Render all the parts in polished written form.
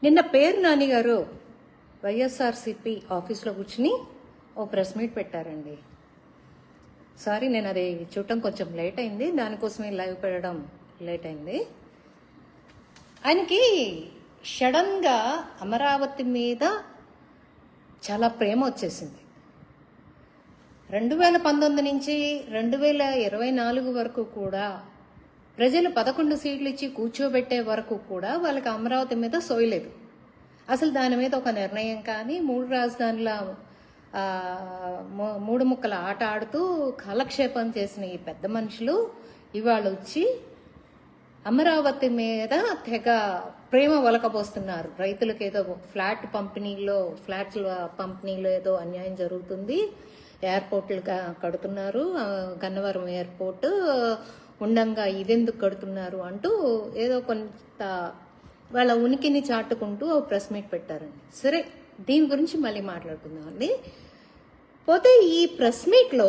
నిన్న పేరు నాని గారు వైఎస్ఆర్సీపీ ఆఫీస్లో కూర్చుని ఓ ప్రెస్ మీట్ పెట్టారండి. సారీ, నేను అది చూడటం కొంచెం లేట్ అయింది, దానికోసమే లైవ్ పెట్టడం లేట్ అయింది. ఆయనకి సడన్గా అమరావతి మీద చాలా ప్రేమ వచ్చేసింది. 2019 నుంచి 2024 వరకు కూడా ప్రజలు 11 సీట్లు ఇచ్చి కూర్చోబెట్టే వరకు కూడా వాళ్ళకి అమరావతి మీద సోయలేదు. అసలు దాని మీద ఒక నిర్ణయం కానీ 3 రాజధానుల 3 ముక్కల ఆట ఆడుతూ కాలక్షేపం చేసిన ఈ పెద్ద మనుషులు ఇవాళ వచ్చి అమరావతి మీద తెగ ప్రేమ ఒలకబోస్తున్నారు. రైతులకు ఏదో ఫ్లాట్ల పంపిణీలో ఏదో అన్యాయం జరుగుతుంది, ఎయిర్పోర్ట్లు కడుతున్నారు, గన్నవరం ఎయిర్పోర్ట్ ఉండంగా ఇదెందుకు కడుతున్నారు అంటూ ఏదో కొంత వాళ్ళ ఉనికిని చాటుకుంటూ ఓ ప్రెస్ మీట్ పెట్టారండి. సరే, దీని గురించి మళ్ళీ మాట్లాడుకుందామండి. పోతే ఈ ప్రెస్ మీట్లో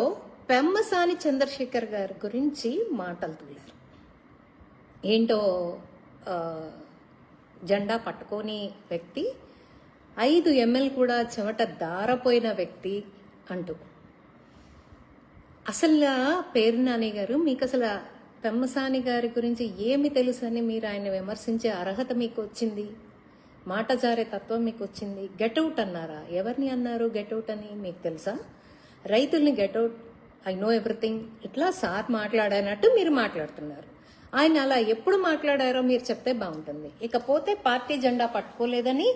పెమ్మసాని చంద్రశేఖర్ గారి గురించి మాటలు తూలారు. ఏంటో జెండా పట్టుకోని వ్యక్తి, 5 ML కూడా చెమట దారపోయిన వ్యక్తి అంటూ. అసలు పేరు నాని గారు, మీకు అసలు పెమ్మసాని గారి గురించి ఏమి తెలుసు అని మీరు ఆయన విమర్శించే అర్హత మీకు వచ్చింది? మాట జారే తత్వం మీకు వచ్చింది? గెట్అవుట్ అన్నారా? ఎవరిని అన్నారు గెట్అవుట్ అని మీకు తెలుసా? రైతుల్ని గెట్అవుట్, ఐ నో ఎవ్రీథింగ్, ఇట్లా సార్ మాట్లాడానట్టు మీరు మాట్లాడుతున్నారు. ఆయన అలా ఎప్పుడు మాట్లాడారో మీరు చెప్తే బాగుంటుంది. ఇకపోతే పార్టీ జెండా పట్టుకోలేదని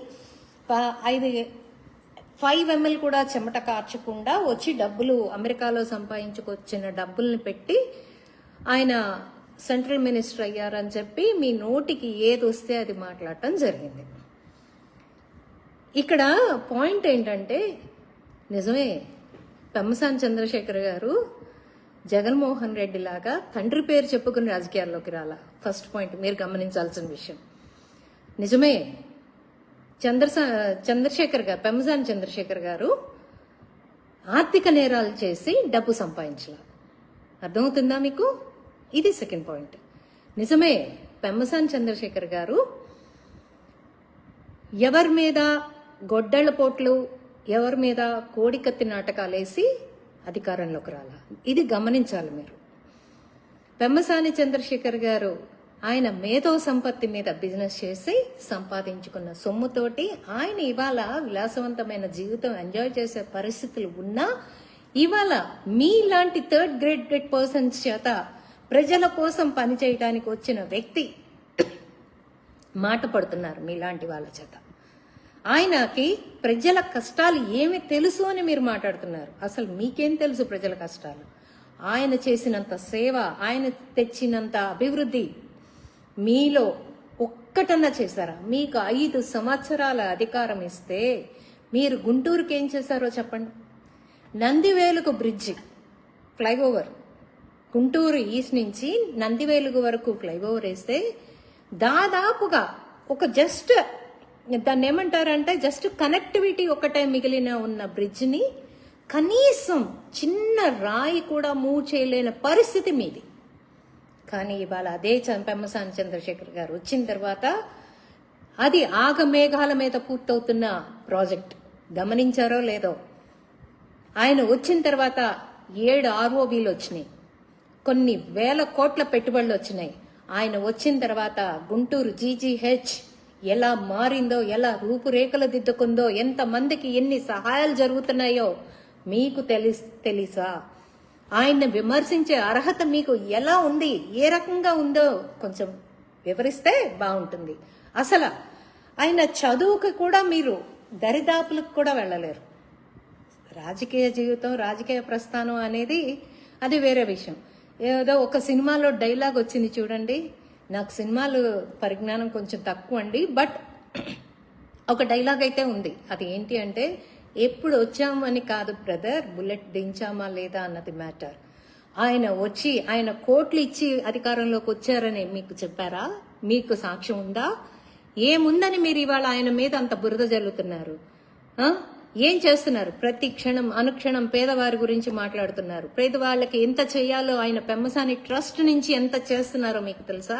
5 ML కూడా చెమట కార్చకుండా వచ్చి డబ్బులు అమెరికాలో సంపాదించుకొచ్చిన డబ్బుల్ని పెట్టి ఆయన సెంట్రల్ మినిస్టర్ అయ్యారని చెప్పి మీ నోటికి ఏది వస్తే అది మాట్లాడటం జరిగింది. ఇక్కడ పాయింట్ ఏంటంటే, నిజమే పెమ్మసాని చంద్రశేఖర్ గారు జగన్మోహన్ రెడ్డి లాగా తండ్రి పేరు చెప్పుకుని రాజకీయాల్లోకి రాలా. ఫస్ట్ పాయింట్ మీరు గమనించాల్సిన విషయం. నిజమే, పెమ్మసాని చంద్రశేఖర్ గారు ఆర్థిక నేరాలు చేసి డబ్బు సంపాదించాల. అర్థమవుతుందా మీకు? ఇది సెకండ్ పాయింట్. నిజమే, పెమ్మసాని చంద్రశేఖర్ గారు ఎవరి మీద గొడ్డళ్ల పోట్లు, ఎవరి మీద కోడికత్తి నాటకాలు వేసి అధికారంలోకి రాలా. ఇది గమనించాలి మీరు. పెమ్మసాని చంద్రశేఖర్ గారు ఆయన మేధో సంపత్తి మీద బిజినెస్ చేసి సంపాదించుకున్న సొమ్ముతోటి ఆయన ఇవాళ విలాసవంతమైన జీవితం ఎంజాయ్ చేసే పరిస్థితులు ఉన్నా ఇవాళ మీలాంటి థర్డ్ గ్రేడెడ్ పర్సన్స్ చేత ప్రజల కోసం పనిచేయడానికి వచ్చిన వ్యక్తి మాట పడుతున్నారు మీలాంటి వాళ్ళ చేత. ఆయనకి ప్రజల కష్టాలు ఏమి తెలుసు అని మీరు మాట్లాడుతున్నారు. అసలు మీకేం తెలుసు ప్రజల కష్టాలు? ఆయన చేసినంత సేవ, ఆయన తెచ్చినంత అభివృద్ధి మీలో ఒక్కటన్నా చేశారా? మీకు 5 సంవత్సరాల అధికారం ఇస్తే మీరు గుంటూరుకి ఏం చేశారో చెప్పండి. Nandivelugu bridge flyover, Guntur east నుంచి నందివేలుగు వరకు ఫ్లైఓవర్ వేస్తే దాదాపుగా ఒక జస్ట్ దాన్ని ఏమంటారంటే జస్ట్ కనెక్టివిటీ ఒకటే మిగిలిన ఉన్న బ్రిడ్జిని కనీసం చిన్న రాయి కూడా మూవ్ చేయలేని పరిస్థితి మీది. కానీ ఇవాళ అదే పెమ్మసాని చంద్రశేఖర్ గారు వచ్చిన తర్వాత అది ఆగమేఘాల మీద పూర్తవుతున్న ప్రాజెక్ట్. గమనించారో లేదో, ఆయన వచ్చిన తర్వాత 7 ROBలు వచ్చినాయి, కొన్ని వేల కోట్ల పెట్టుబడులు వచ్చినాయి. ఆయన వచ్చిన తర్వాత గుంటూరు GGH ఎలా మారిందో, ఎలా రూపురేఖలు దిద్దుకుందో, ఎంతమందికి ఎన్ని సహాయాలు జరుగుతున్నాయో మీకు తెలుసా? ఆయన్ని విమర్శించే అర్హత మీకు ఎలా ఉంది, ఏ రకంగా ఉందో కొంచెం వివరిస్తే బాగుంటుంది. అసలు ఆయన చదువుకి కూడా మీరు దరిదాపులకు కూడా వెళ్ళలేరు. రాజకీయ జీవితం, రాజకీయ ప్రస్థానం అనేది అది వేరే విషయం. ఏదో ఒక సినిమాలో డైలాగ్ వచ్చింది చూడండి, నాకు సినిమాలు పరిజ్ఞానం కొంచెం తక్కువ అండి, బట్ ఒక డైలాగ్ అయితే ఉంది. అది ఏంటి అంటే, ఎప్పుడు వచ్చామని కాదు బ్రదర్, బుల్లెట్ దించామా లేదా అన్నది మ్యాటర్. ఆయన వచ్చి ఆయన కోట్లు ఇచ్చి అధికారంలోకి వచ్చారని మీకు చెప్పారా? మీకు సాక్ష్యం ఉందా? ఏముందని మీరు ఇవాళ ఆయన మీద అంత బురద జల్లుతున్నారు? ఏం చేస్తున్నారు? ప్రతి క్షణం అనుక్షణం పేదవారి గురించి మాట్లాడుతున్నారు. పేదవాళ్ళకి ఎంత చేయాలో ఆయన పెమ్మసాని ట్రస్ట్ నుంచి ఎంత చేస్తున్నారో మీకు తెలుసా?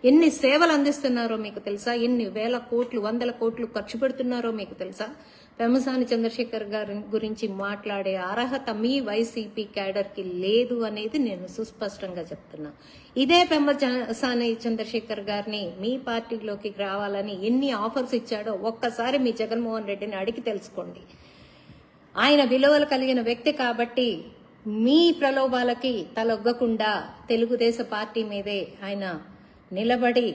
ఎన్ని సేవలు అందిస్తున్నారో మీకు తెలుసా? ఎన్ని వేల కోట్లు, వందల కోట్లు ఖర్చు పెడుతున్నారో మీకు తెలుసా? పెమ్మసాని చంద్రశేఖర్ గారి గురించి మాట్లాడే అర్హత మీ వైసీపీ క్యాడర్ కి లేదు అనేది నేను సుస్పష్టంగా చెప్తున్నా. ఇదే పెమ్మసాని చంద్రశేఖర్ గారిని మీ పార్టీలోకి రావాలని ఎన్ని ఆఫర్స్ ఇచ్చాడో ఒక్కసారి మీ జగన్మోహన్ రెడ్డిని అడిగి తెలుసుకోండి. ఆయన విలువలు కలిగిన వ్యక్తి కాబట్టి మీ ప్రలోభాలకి తలొగ్గకుండా తెలుగుదేశం పార్టీ మీదే ఆయన నిలబడి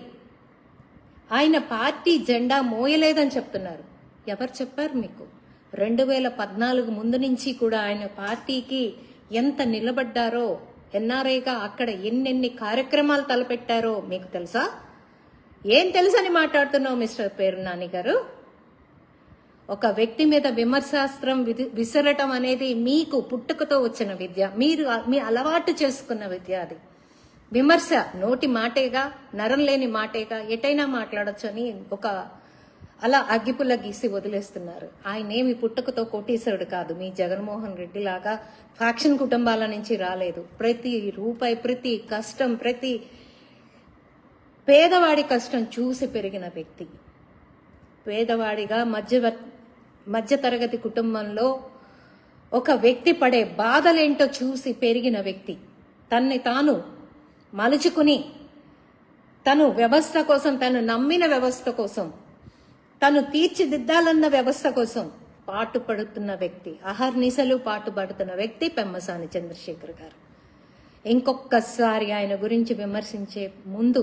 ఆయన పార్టీ జెండా మోయలేదని చెప్తున్నారు. ఎవరు చెప్పారు మీకు? 2014 ముందు నుంచి కూడా ఆయన పార్టీకి ఎంత నిలబడ్డారో, ఎన్ఆర్ఐగా అక్కడ ఎన్నెన్ని కార్యక్రమాలు తలపెట్టారో మీకు తెలుసా? ఏం తెలుసని మాట్లాడుతున్నావు మిస్టర్ పేరు నాని గారు? ఒక వ్యక్తి మీద విమర్శాస్త్రం విసరటం అనేది మీకు పుట్టుకతో వచ్చిన విద్య, మీ అలవాటు చేసుకున్న విద్య. అది విమర్శ నోటి మాటేగా, నరం లేని మాటేగా, ఎటైనా మాట్లాడొచ్చని ఒక అలా అగ్గిపుల్ల గీసి వదిలేస్తున్నారు. ఆయనేమి పుట్టుకతో కోటీశ్వరుడు కాదు. మీ జగన్మోహన్ రెడ్డి లాగా ఫ్యాక్షన్ కుటుంబాల నుంచి రాలేదు. ప్రతి రూపాయి, ప్రతి కష్టం, ప్రతి పేదవాడి కష్టం చూసి పెరిగిన వ్యక్తి. పేదవాడిగా మధ్యతరగతి కుటుంబంలో ఒక వ్యక్తి పడే బాధలేంటో చూసి పెరిగిన వ్యక్తి. తన్ని తాను మలుచుకుని తను వ్యవస్థ కోసం, తను నమ్మిన వ్యవస్థ కోసం, తను తీర్చిదిద్దాలన్న వ్యవస్థ కోసం పాటుపడుతున్న వ్యక్తి, అహర్నిశలు పాటుపడుతున్న వ్యక్తి పెమ్మసాని చంద్రశేఖర్ గారు. ఇంకొకసారి ఆయన గురించి విమర్శించే ముందు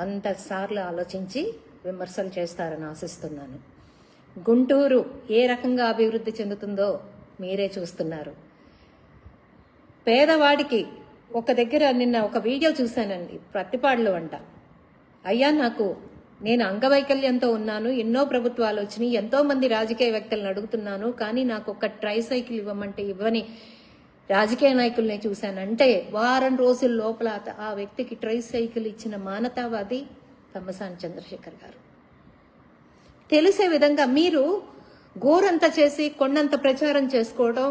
100 సార్లు ఆలోచించి విమర్శలు చేస్తారని ఆశిస్తున్నాను. గుంటూరు ఏ రకంగా అభివృద్ధి చెందుతుందో మీరే చూస్తున్నారు. పేదవాడికి ఒక దగ్గర నిన్న ఒక వీడియో చూశానండి, ప్రతిపాడులో అంట. అయ్యా నేను అంగవైకల్యంతో ఉన్నాను, ఎన్నో ప్రభుత్వాలు వచ్చినాయి, ఎంతో మంది రాజకీయ వ్యక్తులను అడుగుతున్నాను, కానీ నాకు ఒక ట్రైసైకిల్ ఇవ్వమంటే ఇవ్వని రాజకీయ నాయకుల్ని చూశానంటే వారం రోజుల లోపల ఆ వ్యక్తికి ట్రైసైకిల్ ఇచ్చిన మానవతావాది పెమ్మసాని చంద్రశేఖర్ గారు. తెలిసే విధంగా మీరు గోరంత చేసి కొండంత ప్రచారం చేసుకోవడం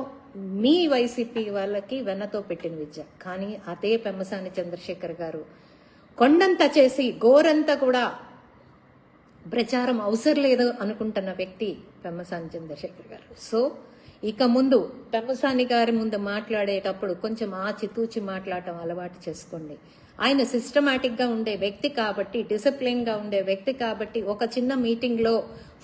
మీ వైసీపీ వాళ్ళకి వెన్నతో పెట్టిన విద్య. కానీ అదే పెమ్మసాని చంద్రశేఖర్ గారు కొండంత చేసి గోరంత కూడా ప్రచారం అవసరం లేదు అనుకుంటున్న వ్యక్తి పెమ్మసాని చంద్రశేఖర్ గారు. సో ఇక ముందు పెమ్మసాని గారి ముందు మాట్లాడేటప్పుడు కొంచెం ఆచితూచి మాట్లాడటం అలవాటు చేసుకోండి. ఆయన సిస్టమాటిక్ గా ఉండే వ్యక్తి కాబట్టి, డిసిప్లిన్ గా ఉండే వ్యక్తి కాబట్టి ఒక చిన్న మీటింగ్ లో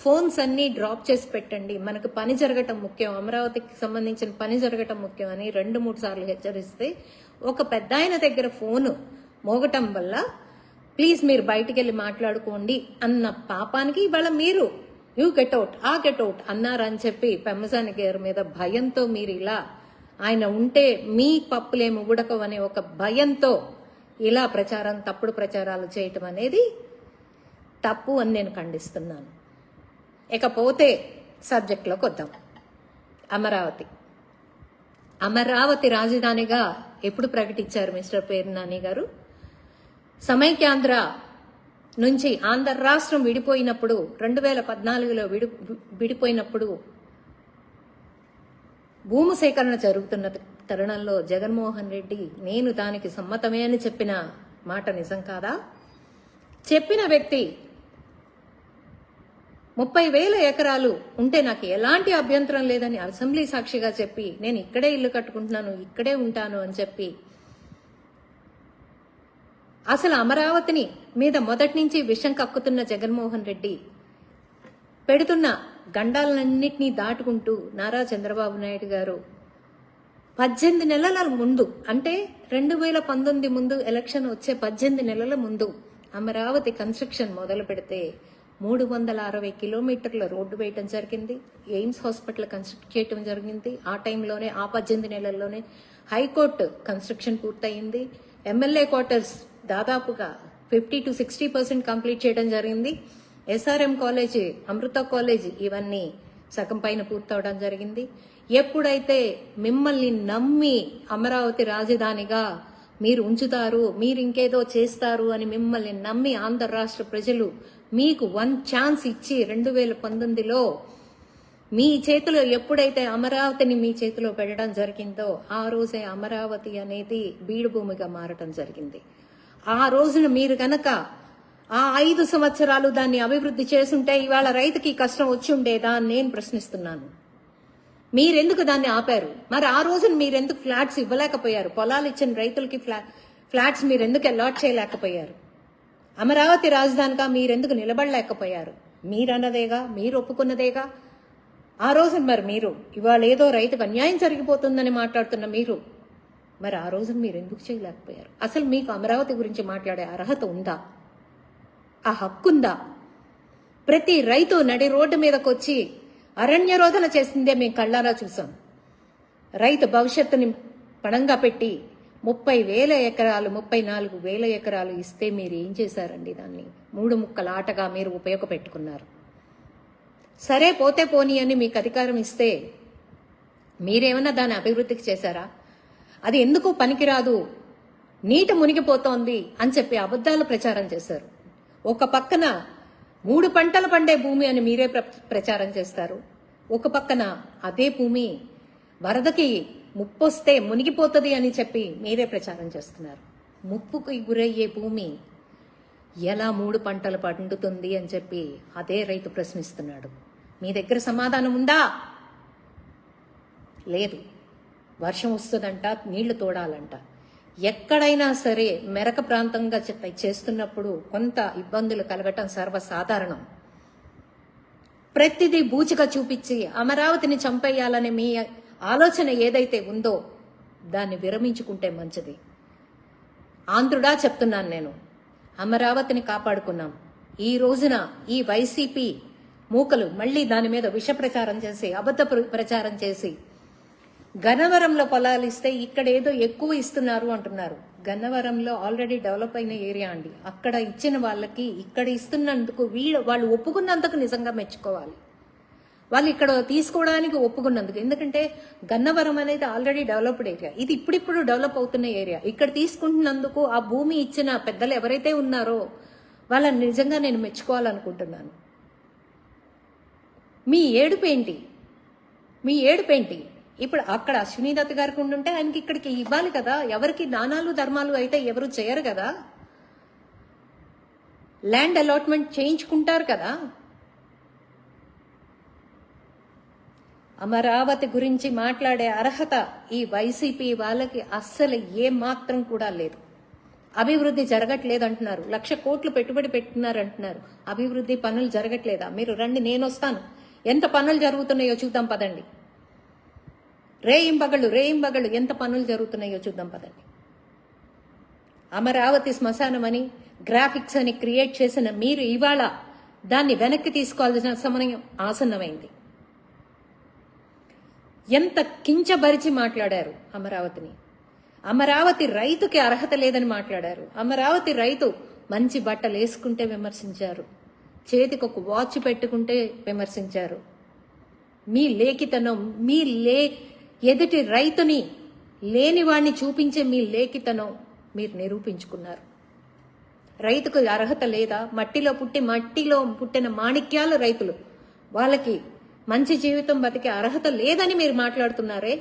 ఫోన్స్ అన్ని డ్రాప్ చేసి పెట్టండి, మనకు పని జరగటం ముఖ్యం, అమరావతికి సంబంధించిన పని జరగటం ముఖ్యం అని 2-3 సార్లు హెచ్చరిస్తే ఒక పెద్ద ఆయన దగ్గర ఫోను మోగటం వల్ల ప్లీజ్ మీరు బయటికి వెళ్ళి మాట్లాడుకోండి అన్న పాపానికి ఇవాళ మీరు యూ గెట్ అవుట్ అన్నారని చెప్పి పెమ్మసాని గారి మీద భయంతో మీరు ఇలా ఆయన ఉంటే మీ పప్పులేమి ఉడకవనే ఒక భయంతో ఇలా తప్పుడు ప్రచారాలు చేయటం అనేది తప్పు అని నేను ఖండిస్తున్నాను. ఇకపోతే సబ్జెక్ట్లోకి వద్దాం. అమరావతి రాజధానిగా ఎప్పుడు ప్రకటించారు మిస్టర్ పేరు నాని గారు? సమైక్యాంధ్ర నుంచి ఆంధ్ర రాష్ట్రం విడిపోయినప్పుడు 2014లో విడిపోయినప్పుడు భూమి సేకరణ జరుగుతున్న తరుణంలో జగన్మోహన్ రెడ్డి నేను దానికి సమ్మతమే అని చెప్పిన మాట నిజం కాదా? చెప్పిన వ్యక్తి 30,000 ఎకరాలు ఉంటే నాకు ఎలాంటి అభ్యంతరం లేదని అసెంబ్లీ సాక్షిగా చెప్పి నేను ఇక్కడే ఇల్లు కట్టుకుంటున్నాను, ఇక్కడే ఉంటాను అని చెప్పి అసలు అమరావతిని మీద మొదటి నుంచి విషం కక్కుతున్న జగన్మోహన్ రెడ్డి పెడుతున్న గండాలన్నింటినీ దాటుకుంటూ నారా చంద్రబాబు నాయుడు గారు 18 నెలల ముందు, అంటే 2019 ముందు ఎలక్షన్ వచ్చే 18 నెలల ముందు అమరావతి కన్స్ట్రక్షన్ మొదలు పెడితే 360 కిలోమీటర్ల రోడ్డు వేయటం జరిగింది. ఎయిమ్స్ హాస్పిటల్ కన్స్ట్రక్ట్ చేయటం జరిగింది. ఆ టైంలోనే, ఆ 18 నెలల్లోనే హైకోర్టు కన్స్ట్రక్షన్ పూర్తయింది. ఎమ్మెల్యే క్వార్టర్స్ దాదాపుగా 50 to 60% కంప్లీట్ చేయడం జరిగింది. ఎస్ఆర్ఎం కాలేజీ, అమృత కాలేజీ ఇవన్నీ సగం పైన పూర్తవడం జరిగింది. ఎప్పుడైతే మిమ్మల్ని నమ్మి అమరావతి రాజధానిగా మీరు ఉంచుతారు, మీరు ఇంకేదో చేస్తారు అని మిమ్మల్ని నమ్మి ఆంధ్ర రాష్ట్ర ప్రజలు మీకు 1 ఛాన్స్ ఇచ్చి 2019లో మీ చేతిలో ఎప్పుడైతే అమరావతిని మీ చేతిలో పెట్టడం జరిగిందో ఆ రోజే అమరావతి అనేది బీడు భూమిగా మారటం జరిగింది. ఆ రోజున మీరు గనక ఆ 5 సంవత్సరాలు దాన్ని అభివృద్ధి చేసుంటే ఇవాళ రైతుకి కష్టం వచ్చి ఉండేదా అని నేను ప్రశ్నిస్తున్నాను. మీరెందుకు దాన్ని ఆపారు? మరి ఆ రోజున మీరెందుకు ఫ్లాట్స్ ఇవ్వలేకపోయారు? పొలాలు ఇచ్చిన రైతులకి ఫ్లాట్స్ మీరెందుకు అలాట్ చేయలేకపోయారు? అమరావతి రాజధానిగా మీరెందుకు నిలబడలేకపోయారు? మీరన్నదేగా, మీరు ఒప్పుకున్నదేగా. ఆ రోజున మరి మీరు ఇవాళ ఏదో రైతుకు అన్యాయం జరిగిపోతుందని మాట్లాడుతున్న మీరు మరి ఆ రోజున మీరు ఎందుకు చేయలేకపోయారు? అసలు మీకు అమరావతి గురించి మాట్లాడే అర్హత ఉందా? ఆ హక్కుందా? ప్రతి రైతు నడి రోడ్డు మీదకి వచ్చి అరణ్యరోధన చేసిందే మేము కళ్ళారా చూసాం. రైతు భవిష్యత్తుని పణంగా పెట్టి 30,000 ఎకరాలు 34,000 ఎకరాలు ఇస్తే మీరు ఏం చేశారండి? దాన్ని 3 ముక్కల ఆటగా మీరు ఉపయోగపెట్టుకున్నారు. సరే పోతే పోనీ అని మీకు అధికారం ఇస్తే మీరేమన్నా దాన్ని అభివృద్ధికి చేశారా? అది ఎందుకు పనికిరాదు, నీట మునిగిపోతోంది అని చెప్పి అబద్ధాలు ప్రచారం చేశారు. ఒక పక్కన 3 పంటలు పండే భూమి అని మీరే ప్రచారం చేస్తారు. ఒక పక్కన అదే భూమి వరదకి ముప్పొస్తే మునిగిపోతుంది అని చెప్పి మీరే ప్రచారం చేస్తున్నారు. ముప్పుకి గురయ్యే భూమి ఎలా 3 పంటలు పండుతుంది అని చెప్పి అదే రైతు ప్రశ్నిస్తున్నాడు. మీ దగ్గర సమాధానం ఉందా? లేదు. వర్షం వస్తుందంట, నీళ్లు తోడాలంట. ఎక్కడైనా సరే మెరక ప్రాంతంగా చేస్తున్నప్పుడు కొంత ఇబ్బందులు కలగటం సర్వసాధారణం. ప్రతిదీ బూచిగా చూపించి అమరావతిని చంపేయాలనే మీ ఆలోచన ఏదైతే ఉందో దాన్ని విరమించుకుంటే మంచిది. ఆంధ్రుడా చెప్తున్నాను నేను, అమరావతిని కాపాడుకున్నాం. ఈ రోజున ఈ వైసీపీ మూకలు మళ్లీ దాని మీద విష ప్రచారం చేసి అబద్ధ ప్రచారం చేసి గన్నవరంలో పొలాలు ఇస్తే ఇక్కడ ఏదో ఎక్కువ ఇస్తున్నారు అంటున్నారు. గన్నవరంలో ఆల్రెడీ డెవలప్ అయిన ఏరియా అండి. అక్కడ ఇచ్చిన వాళ్ళకి ఇక్కడ ఇస్తున్నందుకు వాళ్ళు ఒప్పుకున్నందుకు నిజంగా మెచ్చుకోవాలి. వాళ్ళు ఇక్కడ తీసుకోవడానికి ఒప్పుకున్నందుకు. ఎందుకంటే గన్నవరం అనేది ఆల్రెడీ డెవలప్డ్ ఏరియా, ఇది ఇప్పుడిప్పుడు డెవలప్ అవుతున్న ఏరియా. ఇక్కడ తీసుకుంటున్నందుకు ఆ భూమి ఇచ్చిన పెద్దలు ఎవరైతే ఉన్నారో వాళ్ళని నిజంగా నేను మెచ్చుకోవాలనుకుంటున్నాను. మీ ఏడుపేంటి? ఇప్పుడు అక్కడ అశ్విని దత్ గారికి ఉండుంటే ఆయనకి ఇక్కడికి ఇవ్వాలి కదా. ఎవరికి దానాలు ధర్మాలు అయితే ఎవరు చేయరు కదా. ల్యాండ్ అలాట్మెంట్ చేయించుకుంటారు కదా. అమరావతి గురించి మాట్లాడే అర్హత ఈ వైసీపీ వాళ్ళకి అస్సలు ఏమాత్రం కూడా లేదు. అభివృద్ధి జరగట్లేదు అంటున్నారు. 1,00,000 కోట్లు పెట్టుబడి పెట్టున్నారు అంటున్నారు. అభివృద్ధి పనులు జరగట్లేదా? మీరు రండి, నేను వస్తాను. ఎంత పనులు జరుగుతున్నాయో చూద్దాం పదండి. రేయింబగళ్ళు ఎంత పనులు జరుగుతున్నాయో చూద్దాం పదండి. అమరావతి శ్మశానం గ్రాఫిక్స్ అని క్రియేట్ చేసిన మీరు ఇవాళ దాన్ని వెనక్కి తీసుకోవాల్సిన సమయం ఆసన్నమైంది. ఎంత కించబరిచి మాట్లాడారు అమరావతిని. అమరావతి రైతుకి అర్హత లేదని మాట్లాడారు. అమరావతి రైతు మంచి బట్టలు వేసుకుంటే విమర్శించారు. చేతికి ఒక వాచ్ పెట్టుకుంటే విమర్శించారు. మీ లేఖితనం, ఎదుటి రైతుని లేనివాణ్ణి చూపించే మీ లేఖితనం మీరు నిరూపించుకున్నారు. రైతుకు అర్హత లేదా? మట్టిలో పుట్టిన మాణిక్యాలు రైతులు. వాళ్ళకి మంచి జీవితం బతికే అర్హత లేదని మీరు మాట్లాడుతున్నారే.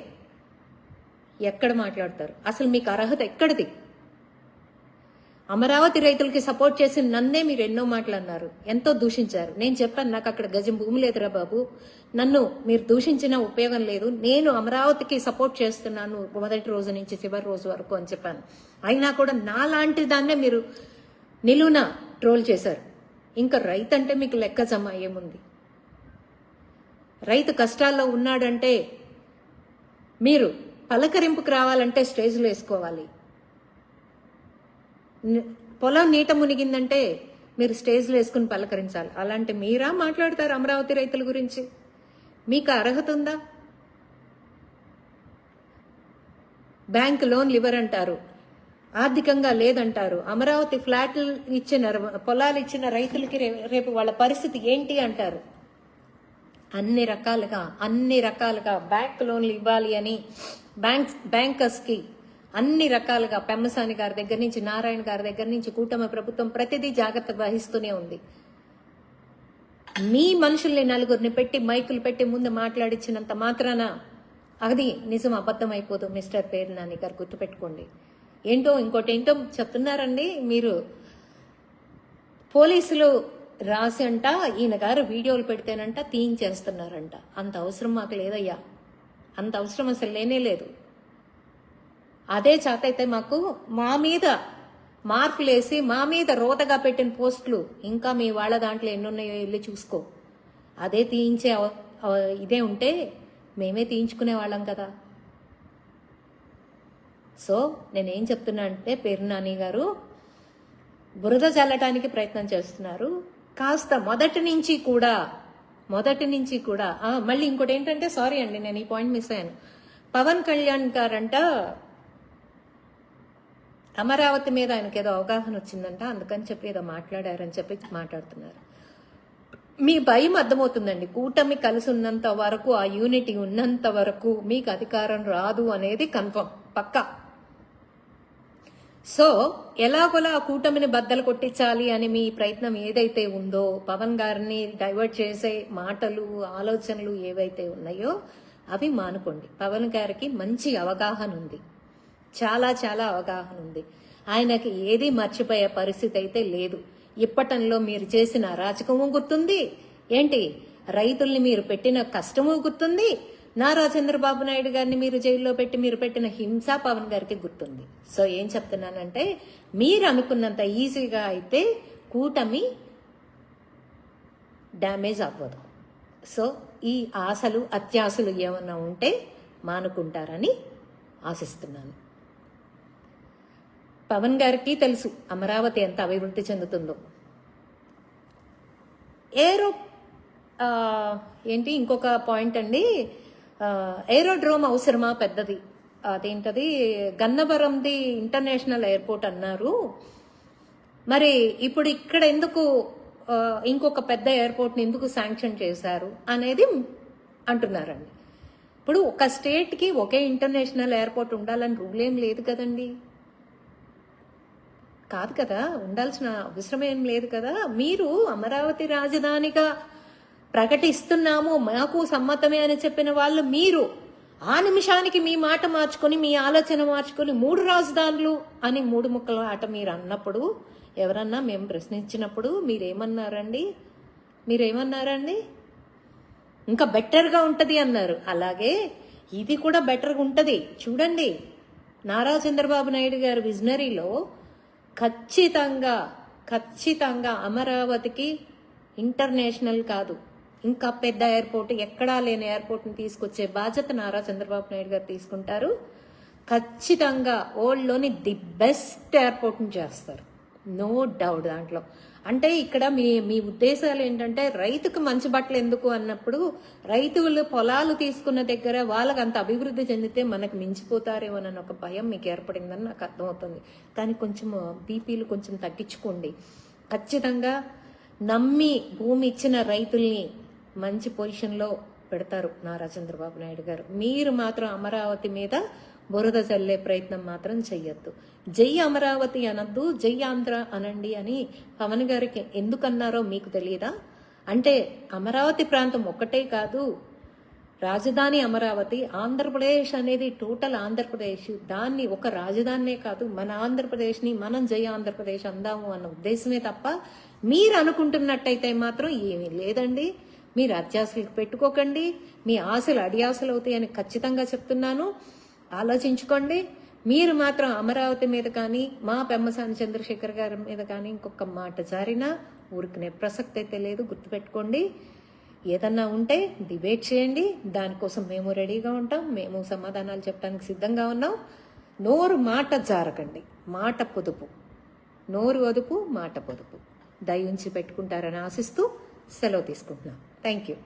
ఎక్కడ మాట్లాడతారు? అసలు మీకు అర్హత ఎక్కడిది? అమరావతి రైతులకి సపోర్ట్ చేసిన నన్నే మీరు ఎన్నో మాటలు అన్నారు, ఎంతో దూషించారు. నేను చెప్పాను, నాకు అక్కడ గజం భూమి లేదురా బాబు, నన్ను మీరు దూషించినా ఉపయోగం లేదు, నేను అమరావతికి సపోర్ట్ చేస్తున్నాను మొదటి రోజు నుంచి చివరి రోజు వరకు అని చెప్పాను. అయినా కూడా నాలాంటి దాన్నే మీరు నిలువున ట్రోల్ చేశారు. ఇంకా రైతు అంటే మీకు లెక్క జమ ఏముంది? రైతు కష్టాల్లో ఉన్నాడంటే మీరు పలకరింపుకు రావాలంటే స్టేజ్లో వేసుకోవాలి. పొలం నీట మునిగిందంటే మీరు స్టేజ్లో వేసుకుని పలకరించాలి. అలాంటి మీరా మాట్లాడతారు అమరావతి రైతుల గురించి? మీకు అర్హత ఉందా? బ్యాంక్ లోన్లు ఇవ్వరంటారు, ఆర్థికంగా లేదంటారు. అమరావతి ఫ్లాట్లు పొలాలు ఇచ్చిన రైతులకి రేపు వాళ్ళ పరిస్థితి ఏంటి అంటారు. అన్ని రకాలుగా బ్యాంక్ లోన్లు ఇవ్వాలి అని బ్యాంకర్స్కి అన్ని రకాలుగా పెమ్మసాని గారి దగ్గర నుంచి, నారాయణ గారి దగ్గర నుంచి కూటమి ప్రభుత్వం ప్రతిదీ జాగ్రత్త వహిస్తూనే ఉంది. మీ మనుషుల్ని నలుగురిని పెట్టి మైకులు పెట్టి ముందు మాట్లాడించినంత మాత్రాన అది నిజం అబద్ధం అయిపోదు. మిస్టర్ పేరు నాని గారు గుర్తుపెట్టుకోండి. ఇంకోటి ఏంటో చెప్తున్నారండి మీరు. పోలీసులు రాసి అంట ఈయన గారు వీడియోలు పెడితేనంట తీయించేస్తున్నారంట. అంత అవసరం మాకు లేదయ్యా, అంత అవసరం అసలు లేనే లేదు. అదే చేత అయితే మాకు మా మీద మార్కులేసి మా మీద రోతగా పెట్టిన పోస్టులు ఇంకా మీ వాళ్ళ దాంట్లో ఎన్నున్నాయో వెళ్ళి చూసుకో. అదే తీయించే ఇదే ఉంటే మేమే తీయించుకునే వాళ్ళం కదా. సో నేనేం చెప్తున్నా అంటే పేరు నాని గారు బురద చల్లటానికి ప్రయత్నం చేస్తున్నారు. కాస్త మొదటి నుంచి కూడా మళ్ళీ ఇంకోటి ఏంటంటే, సారీ అండి నేను ఈ పాయింట్ మిస్ అయ్యాను. పవన్ కళ్యాణ్ గారంట అమరావతి మీద ఆయనకి ఏదో అవగాహన వచ్చిందంట, అందుకని చెప్పి ఏదో మాట్లాడారని చెప్పి మాట్లాడుతున్నారు. మీ భయం అర్థమవుతుందండి. కూటమి కలిసి ఉన్నంత వరకు, ఆ యూనిటీ ఉన్నంత వరకు మీకు అధికారం రాదు అనేది కన్ఫర్మ్, పక్కా. సో ఎలాగోలా ఆ కూటమిని బద్దలు కొట్టించాలి అని మీ ప్రయత్నం ఏదైతే ఉందో, పవన్ గారిని డైవర్ట్ చేసే మాటలు ఆలోచనలు ఏవైతే ఉన్నాయో అవి మానుకోండి. పవన్ గారికి మంచి అవగాహన ఉంది, చాలా చాలా అవగాహన ఉంది. ఆయనకి ఏది మర్చిపోయే పరిస్థితి అయితే లేదు. ఇప్పటంలో మీరు చేసిన అరాచకము గుర్తుంది, ఏంటి రైతుల్ని మీరు పెట్టిన కష్టము గుర్తుంది, నారా చంద్రబాబు నాయుడు గారిని మీరు జైల్లో పెట్టి మీరు పెట్టిన హింస పవన్ గారికి గుర్తుంది. సో ఏం చెప్తున్నానంటే, మీరు అనుకున్నంత ఈజీగా అయితే కూటమి డ్యామేజ్ అవ్వదు. సో ఈ ఆశలు అత్యాశలు ఏమన్నా ఉంటే మానుకుంటారని ఆశిస్తున్నాను. పవన్ గారికి తెలుసు అమరావతి ఎంత అభివృద్ధి చెందుతుందో. ఇంకొక పాయింట్ అండి, ఏరోడ్రోమ్ అవసరమా పెద్దది, అదేంటది గన్నవరంది ఇంటర్నేషనల్ ఎయిర్పోర్ట్ అన్నారు, మరి ఇప్పుడు ఇక్కడ ఎందుకు ఇంకొక పెద్ద ఎయిర్పోర్ట్ని ఎందుకు శాంక్షన్ చేశారు అనేది అంటున్నారండి. ఇప్పుడు ఒక స్టేట్కి ఒకే ఇంటర్నేషనల్ ఎయిర్పోర్ట్ ఉండాలని రూల్ ఏం లేదు కదండి, కాదు కదా, ఉండాల్సిన అవసరం ఏం లేదు కదా. మీరు అమరావతి రాజధానిగా ప్రకటిస్తున్నాము మాకు సమ్మతమే అని చెప్పిన వాళ్ళు మీరు ఆ నిమిషానికి మీ మాట మార్చుకొని మీ ఆలోచన మార్చుకొని 3 రాజధానులు అని 3 ముక్కల ఆట మీరు అన్నప్పుడు, ఎవరన్నా మేము ప్రశ్నించినప్పుడు మీరేమన్నారండి? ఇంకా బెటర్గా ఉంటుంది అన్నారు. అలాగే ఇది కూడా బెటర్గా ఉంటుంది. చూడండి, నారా చంద్రబాబు నాయుడు గారు విజనరీలో ఖచ్చితంగా అమరావతికి ఇంటర్నేషనల్ కాదు, ఇంకా పెద్ద ఎయిర్పోర్ట్, ఎక్కడా లేని ఎయిర్పోర్ట్ని తీసుకొచ్చే బాధ్యత నారా చంద్రబాబు నాయుడు గారు తీసుకుంటారు. ఖచ్చితంగా వరల్డ్లోని ది బెస్ట్ ఎయిర్పోర్ట్ని చేస్తారు, నో డౌట్ దాంట్లో. అంటే ఇక్కడ మీ ఉద్దేశాలు ఏంటంటే, రైతుకు మంచి బట్టలు ఎందుకు అన్నప్పుడు, రైతులు పొలాలు తీసుకున్న దగ్గర వాళ్ళకి అంత అభివృద్ధి చెందితే మనకు మించిపోతారేమోనని ఒక భయం మీకు ఏర్పడిందని నాకు అర్థమవుతుంది. కానీ కొంచెం బీపీలు కొంచెం తగ్గించుకోండి. ఖచ్చితంగా నమ్మి భూమి ఇచ్చిన రైతుల్ని మంచి పొజిషన్లో పెడతారు నారా చంద్రబాబు నాయుడు గారు. మీరు మాత్రం అమరావతి మీద బురద చల్లే ప్రయత్నం మాత్రం చెయ్యొద్దు. జై అమరావతి అనద్దు, జై ఆంధ్ర అనండి అని పవన్ గారికి ఎందుకన్నారో మీకు తెలియదా? అంటే అమరావతి ప్రాంతం ఒక్కటే కాదు, రాజధాని అమరావతి, ఆంధ్రప్రదేశ్ అనేది టోటల్ ఆంధ్రప్రదేశ్, దాన్ని ఒక రాజధానే కాదు, మన ఆంధ్రప్రదేశ్ని మనం జై ఆంధ్రప్రదేశ్ అందాము అన్న ఉద్దేశమే తప్ప మీరు అనుకుంటున్నట్టయితే మాత్రం ఏమీ లేదండి. మీరు అత్యాశలకు పెట్టుకోకండి, మీ ఆశలు అడియాశలు అవుతాయని ఖచ్చితంగా చెప్తున్నాను. ఆలోచించుకోండి. మీరు మాత్రం అమరావతి మీద కానీ మా పెమ్మసాని చంద్రశేఖర్ గారి మీద కానీ ఇంకొక మాట జారినా ఊరుకునే ప్రసక్తి అయితే లేదు, గుర్తుపెట్టుకోండి. ఏదన్నా ఉంటే డిబేట్ చేయండి, దానికోసం మేము రెడీగా ఉంటాం, మేము సమాధానాలు చెప్పడానికి సిద్ధంగా ఉన్నాం. నోరు మాట జారకండి, మాట పొదుపు, నోరు అదుపు మాట పొదుపు దయించి పెట్టుకుంటారని ఆశిస్తూ సెలవు తీసుకుంటున్నాం. Thank you.